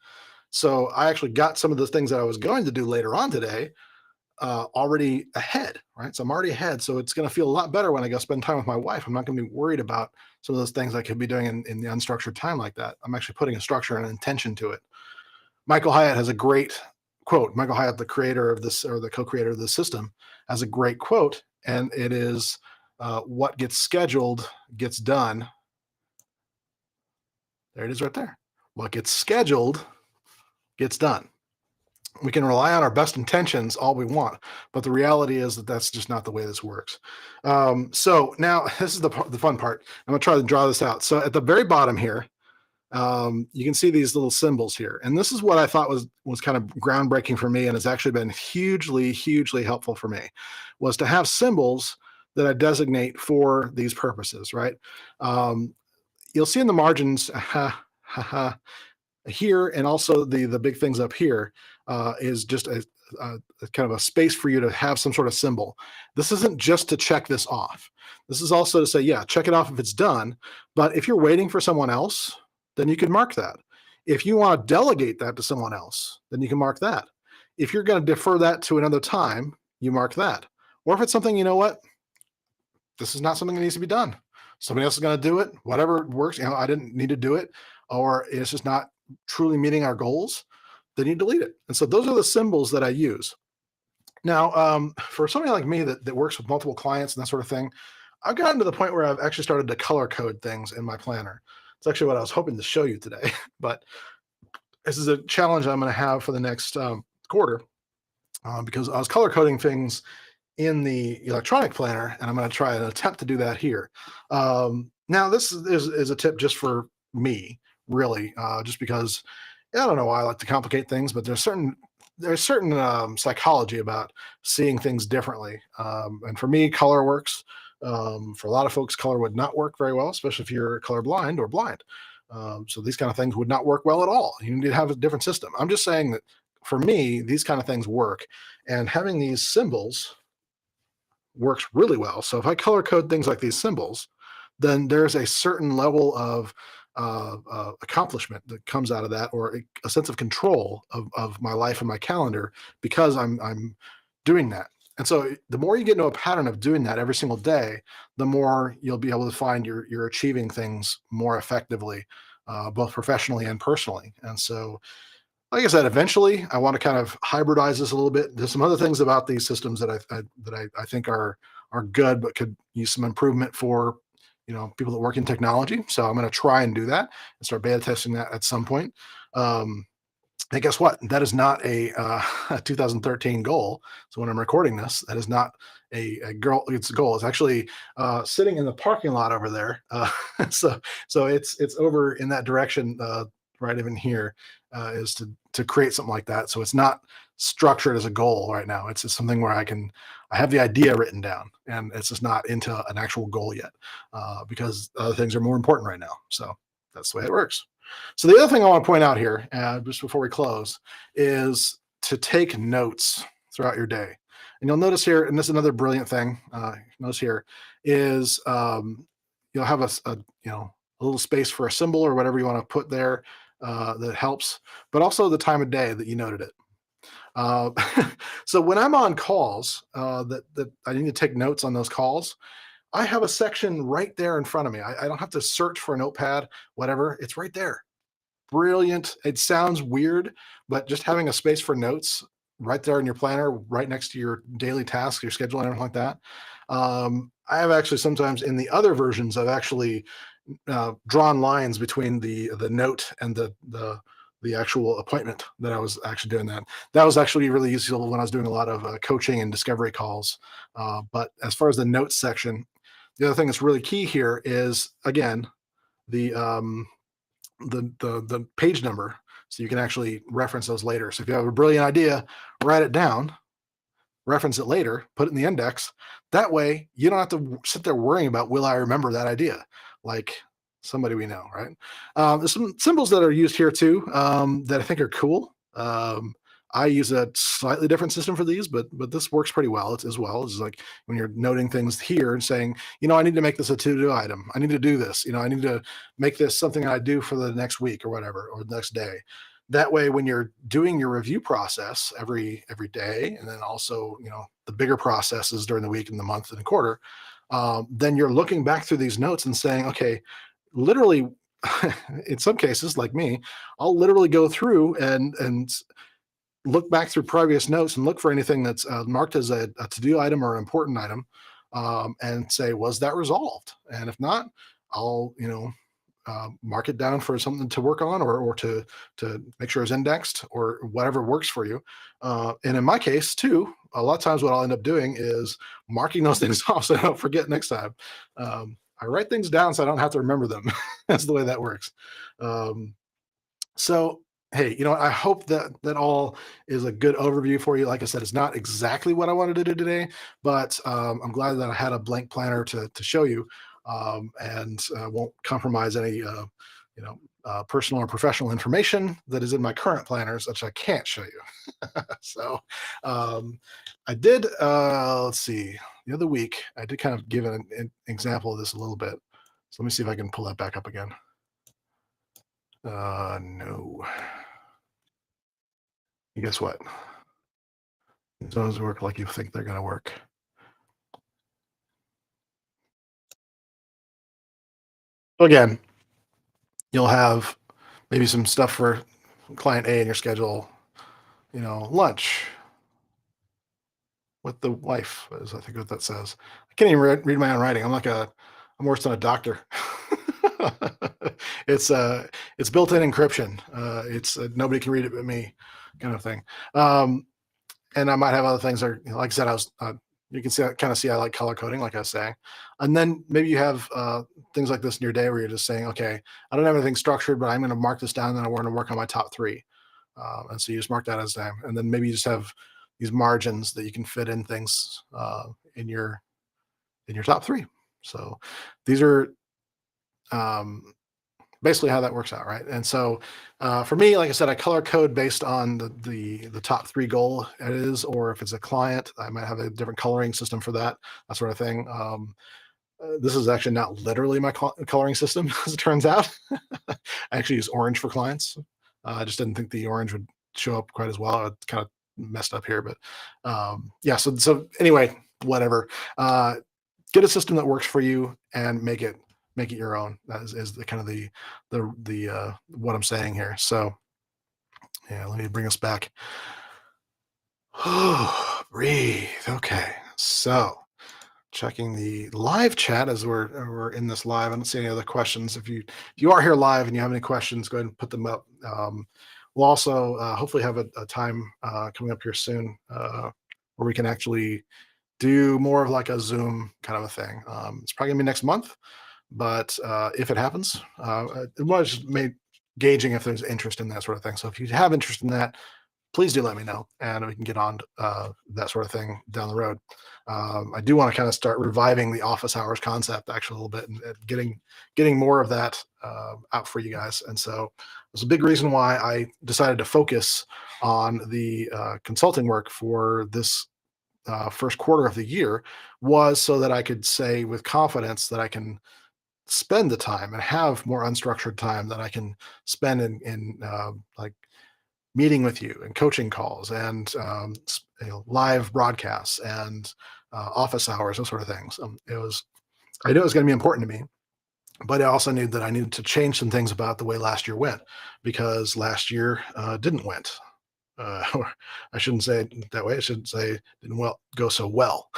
Speaker 1: So I actually got some of the things that I was going to do later on today already ahead, right? So I'm already ahead. So it's going to feel a lot better when I go spend time with my wife. I'm not going to be worried about some of those things I could be doing in the unstructured time like that. I'm actually putting a structure and an intention to it. Michael Hyatt has a great quote. Michael Hyatt, the creator of this, or the co-creator of this system, has a great quote, and it is, what gets scheduled gets done. There it is right there. What gets scheduled gets done. We can rely on our best intentions all we want, but the reality is that that's just not the way this works. So now this is the fun part. I'm going to try to draw this out. So at the very bottom here, you can see these little symbols here, and this is what I thought was kind of groundbreaking for me, and has actually been hugely helpful for me, was to have symbols that I designate for these purposes. Right? You'll see in the margins here, and also the big things up here, is just a kind of a space for you to have some sort of symbol. This isn't just to check this off. This is also to say, yeah, check it off if it's done. But if you're waiting for someone else, then you can mark that. If you want to delegate that to someone else, then you can mark that. If you're going to defer that to another time, you mark that. Or if it's something, this is not something that needs to be done. Somebody else is going to do it, whatever works. I didn't need to do it, or it's just not truly meeting our goals, then you delete it. And so those are the symbols that I use. Now, for somebody like me that works with multiple clients and that sort of thing, I've gotten to the point where I've actually started to color code things in my planner. It's actually what I was hoping to show you today, but this is a challenge I'm going to have for the next quarter, because I was color coding things in the electronic planner, and I'm going to try an attempt to do that here. Now, this is a tip just for me, really, just because I don't know why I like to complicate things, but there's certain psychology about seeing things differently. And for me, color works. For a lot of folks, color would not work very well, especially if you're colorblind or blind. So these kind of things would not work well at all. You need to have a different system. I'm just saying that for me, these kind of things work, and having these symbols works really well. So if I color code things like these symbols, then there's a certain level of accomplishment that comes out of that, or a sense of control of my life and my calendar, because I'm doing that. And so the more you get into a pattern of doing that every single day, the more you'll be able to find you're achieving things more effectively, both professionally and personally. And so, like I said, eventually I want to kind of hybridize this a little bit. There's some other things about these systems that I think are good, but could use some improvement for people that work in technology. So I'm going to try and do that and start beta testing that at some point. And guess what? That is not a 2013 goal. So when I'm recording this, that is not a goal. It's a goal. It's actually sitting in the parking lot over there. So it's over in that direction, right even here, is to create something like that. So it's not structured as a goal right now. It's just something where I have the idea written down, and it's just not into an actual goal yet, because other things are more important right now. So that's the way it works. So the other thing I want to point out here, just before we close, is to take notes throughout your day. And you'll notice here, and this is another brilliant thing, notice here, is you'll have a little space for a symbol or whatever you want to put there, that helps, but also the time of day that you noted it. So when I'm on calls, that I need to take notes on those calls, I have a section right there in front of me. I don't have to search for a notepad, whatever. It's right there. Brilliant. It sounds weird, but just having a space for notes right there in your planner, right next to your daily tasks, your schedule, and everything like that. I have actually sometimes in the other versions, I've actually drawn lines between the note and the actual appointment that I was actually doing that. That was actually really useful when I was doing a lot of coaching and discovery calls. But as far as the notes section, The other thing that's really key here is, again, the um, the page number, so you can actually reference those later. So if you have a brilliant idea, write it down, reference it later, put it in the index. That way, you don't have to sit there worrying about, will I remember that idea? Like somebody we know, right? There's some symbols that are used here too, that I think are cool. I use a slightly different system for these, but this works pretty well. It's as well. It's like when you're noting things here and saying, I need to make this a to-do item. I need to do this. I need to make this something I do for the next week or whatever, or the next day. That way, when you're doing your review process every day, and then also the bigger processes during the week and the month and the quarter, then you're looking back through these notes and saying, okay, literally, in some cases, like me, I'll literally go through and look back through previous notes and look for anything that's marked as a to-do item or an important item, and say, was that resolved? And if not, I'll mark it down for something to work on, or to make sure it's indexed, or whatever works for you. And in my case too, a lot of times what I'll end up doing is marking those things off so I don't forget next time. I write things down so I don't have to remember them. That's the way that works. Um, so hey, I hope that all is a good overview for you. Like I said, it's not exactly what I wanted to do today, but I'm glad that I had a blank planner to show you, and won't compromise any personal or professional information that is in my current planners, which I can't show you. So I did. Let's see. The other week, I did kind of give an example of this a little bit. So let me see if I can pull that back up again. No. And guess what? Those work like you think they're going to work. So again, you'll have maybe some stuff for client A in your schedule, lunch with the wife, is I think what that says. I can't even read my own writing. I'm worse than a doctor. it's it's built-in encryption. It's nobody can read it but me, kind of thing. And I might have other things that are, like I said, you can see I like color coding, like I was saying. And then maybe you have things like this in your day where you're just saying, okay, I don't have anything structured, but I'm going to mark this down, and then I want to work on my top three. And so you just mark that as time, and then maybe you just have these margins that you can fit in things in your top three. So these are um, basically how that works out, right? And so for me, like I said, I color code based on the top three goal it is, or if it's a client, I might have a different coloring system for that sort of thing. This is actually not literally my coloring system, as it turns out. I actually use orange for clients. I just didn't think the orange would show up quite as well. It kind of messed up here, but yeah. So anyway, whatever. Get a system that works for you and make it your own. That is the kind of the what I'm saying here. So yeah, let me bring us back. Breathe. Okay. So checking the live chat as we're in this live. I don't see any other questions. If you are here live and you have any questions, go ahead and put them up. We'll also hopefully have a time coming up here soon where we can actually do more of like a Zoom kind of a thing. It's probably gonna be next month, but if it happens, it was just made gauging if there's interest in that sort of thing. So if you have interest in that, please do let me know, and we can get on that sort of thing down the road. I do want to kind of start reviving the office hours concept actually a little bit, and getting more of that out for you guys. And so it's a big reason why I decided to focus on the consulting work for this first quarter of the year, was so that I could say with confidence that I can spend the time and have more unstructured time that I can spend in like meeting with you and coaching calls and live broadcasts and office hours, those sort of things. I knew it was going to be important to me, but I also knew that I needed to change some things about the way last year went, because last year didn't went. Or I shouldn't say it that way. I should say didn't go so well.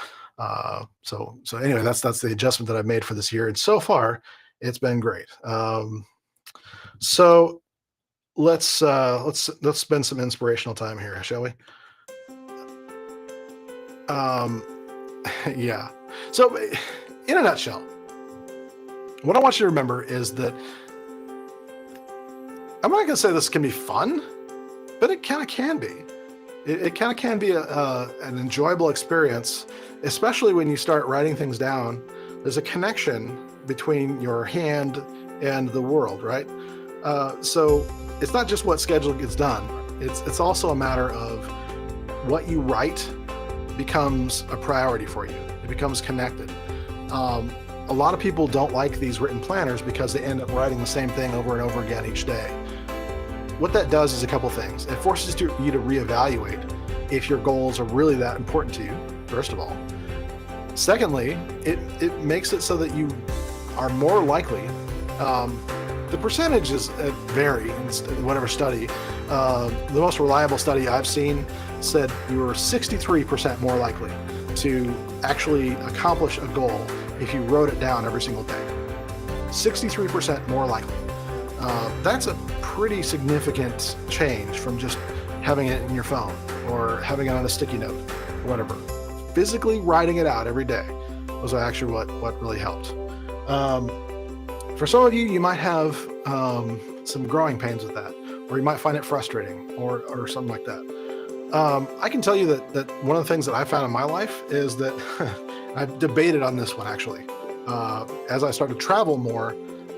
Speaker 1: So anyway, that's the adjustment that I've made for this year, and so far it's been great. So let's spend some inspirational time here, shall we? Um, yeah. So in a nutshell, what I want you to remember is that I'm not going to say this can be fun, but it kind of can be. It kind of can be an enjoyable experience, especially when you start writing things down. There's a connection between your hand and the world, right? So it's not just what schedule gets done. It's also a matter of what you write becomes a priority for you. It becomes connected. A lot of people don't like these written planners because they end up writing the same thing over and over again each day. What that does is a couple things. It forces you to reevaluate if your goals are really that important to you, first of all. Secondly, it makes it so that you are more likely, the percentages vary in whatever study. The most reliable study I've seen said you were 63% more likely to actually accomplish a goal if you wrote it down every single day. 63% more likely. That's a pretty significant change from just having it in your phone or having it on a sticky note or whatever. Physically writing it out every day was actually what really helped. For some of you, you might have some growing pains with that, or you might find it frustrating or something like that. I can tell you that one of the things that I found in my life is that I've debated on this one actually. As I started to travel more,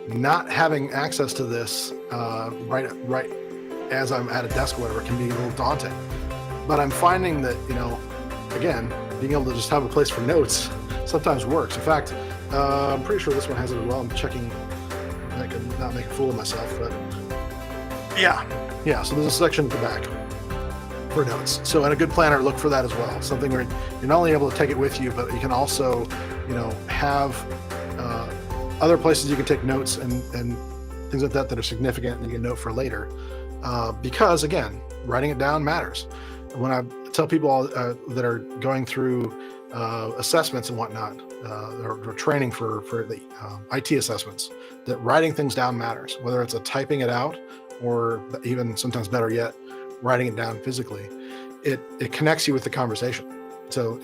Speaker 1: not having access to this right as I'm at a desk or whatever can be a little daunting. But I'm finding that, again, being able to just have a place for notes sometimes works. In fact, I'm pretty sure this one has it as well. I'm checking. I can not make a fool of myself, but yeah. So there's a section at the back for notes. So in a good planner, look for that as well. Something where you're not only able to take it with you, but you can also, have other places you can take notes and things like that are significant and you can note for later. Because again, writing it down matters. When I tell people that are going through assessments and whatnot, or training for the IT assessments, that writing things down matters, whether it's typing it out or even sometimes better yet, writing it down physically. It connects you with the conversation. So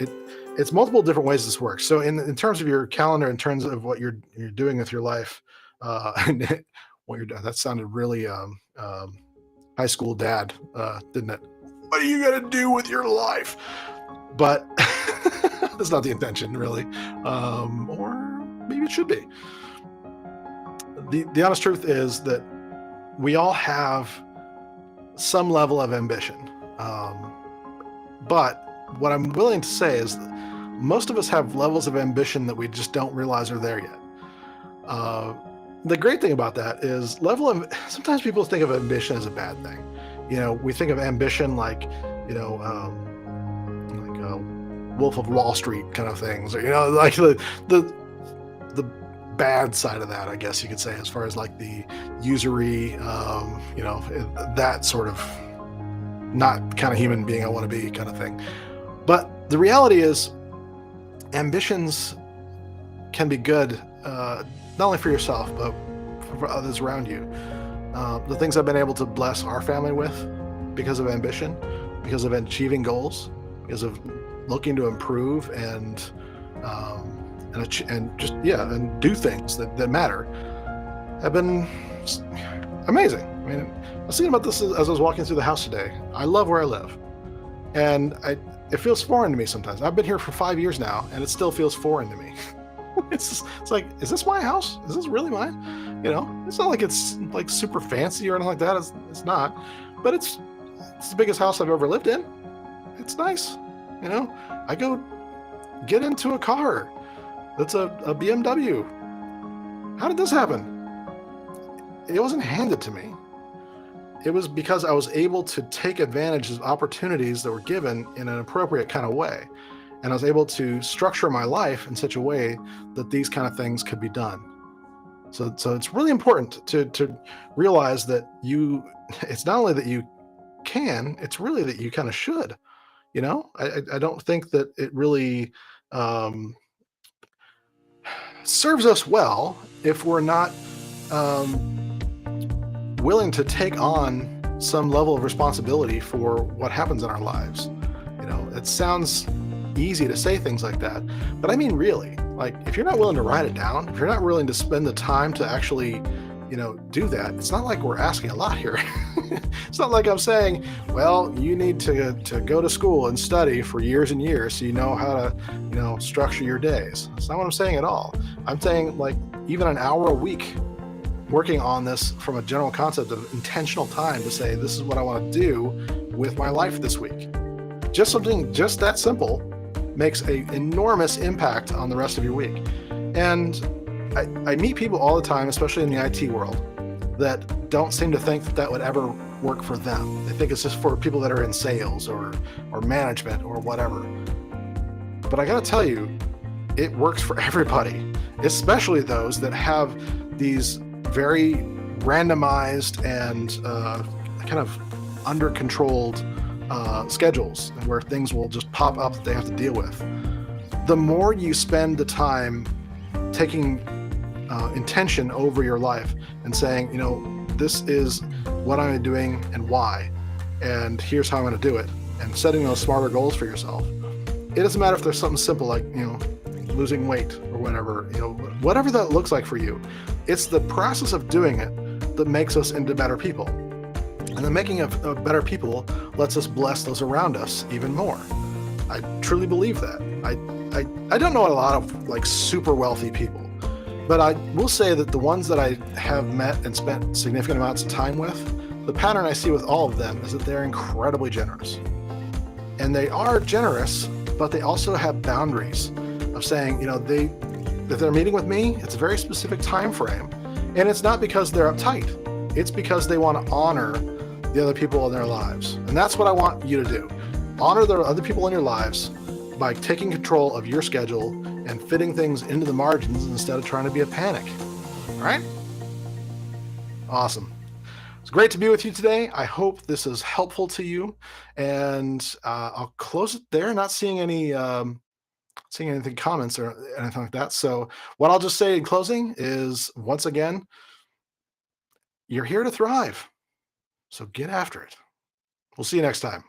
Speaker 1: it's multiple different ways this works. So in terms of your calendar, in terms of what you're doing with your life, and what you're doing, that sounded really high school dad, didn't it? What are you gonna do with your life? But that's not the intention, really, or maybe it should be. The honest truth is that we all have some level of ambition, but what I'm willing to say is that most of us have levels of ambition that we just don't realize are there yet. The great thing about that is sometimes people think of ambition as a bad thing. We think of ambition like Wolf of Wall Street kind of things, or like the bad side of that, I guess you could say, as far as like the usury, that sort of not kind of human being I want to be kind of thing. But the reality is, ambitions can be good, not only for yourself, but for others around you. The things I've been able to bless our family with because of ambition, because of achieving goals, because of looking to improve and do things that matter, have been amazing. I mean, I was thinking about this as I was walking through the house today. I love where I live, and it feels foreign to me sometimes. I've been here for 5 years now, and it still feels foreign to me. It's like, is this my house? Is this really mine? It's not like it's like super fancy or anything like that. It's not, but it's the biggest house I've ever lived in. It's nice. I go get into a car that's a BMW. How did this happen? It wasn't handed to me. It was because I was able to take advantage of opportunities that were given in an appropriate kind of way. And I was able to structure my life in such a way that these kind of things could be done. So it's really important to realize that it's not only that you can, it's really that you kind of should. I don't think that it really serves us well if we're not willing to take on some level of responsibility for what happens in our lives. It sounds easy to say things like that, but I mean really. Like, if you're not willing to write it down, if you're not willing to spend the time to actually, do that, it's not like we're asking a lot here. It's not like I'm saying, well, you need to go to school and study for years and years so you know how to, structure your days. That's not what I'm saying at all. I'm saying, like, even an hour a week working on this from a general concept of intentional time to say, this is what I want to do with my life this week. Just something just that simple makes an enormous impact on the rest of your week. And I meet people all the time, especially in the IT world, that don't seem to think that would ever work for them. They think it's just for people that are in sales or management or whatever. But I got to tell you, it works for everybody, especially those that have these very randomized and kind of under controlled schedules where things will just pop up that they have to deal with. The more you spend the time taking intention over your life and saying, this is what I'm doing and why, and here's how I'm going to do it, and setting those smarter goals for yourself. It doesn't matter if there's something simple like, losing weight or whatever, whatever that looks like for you. It's the process of doing it that makes us into better people. And the making of better people lets us bless those around us even more. I truly believe that. I don't know a lot of like super wealthy people, but I will say that the ones that I have met and spent significant amounts of time with, the pattern I see with all of them is that they're incredibly generous. And they are generous, but they also have boundaries of saying, if they're meeting with me, it's a very specific time frame. And it's not because they're uptight. It's because they want to honor the other people in their lives. And that's what I want you to do. Honor the other people in your lives by taking control of your schedule and fitting things into the margins instead of trying to be a panic. All right? Awesome. It's great to be with you today. I hope this is helpful to you. And I'll close it there. Not seeing anything comments or anything like that. So what I'll just say in closing is, once again, you're here to thrive. So get after it. We'll see you next time.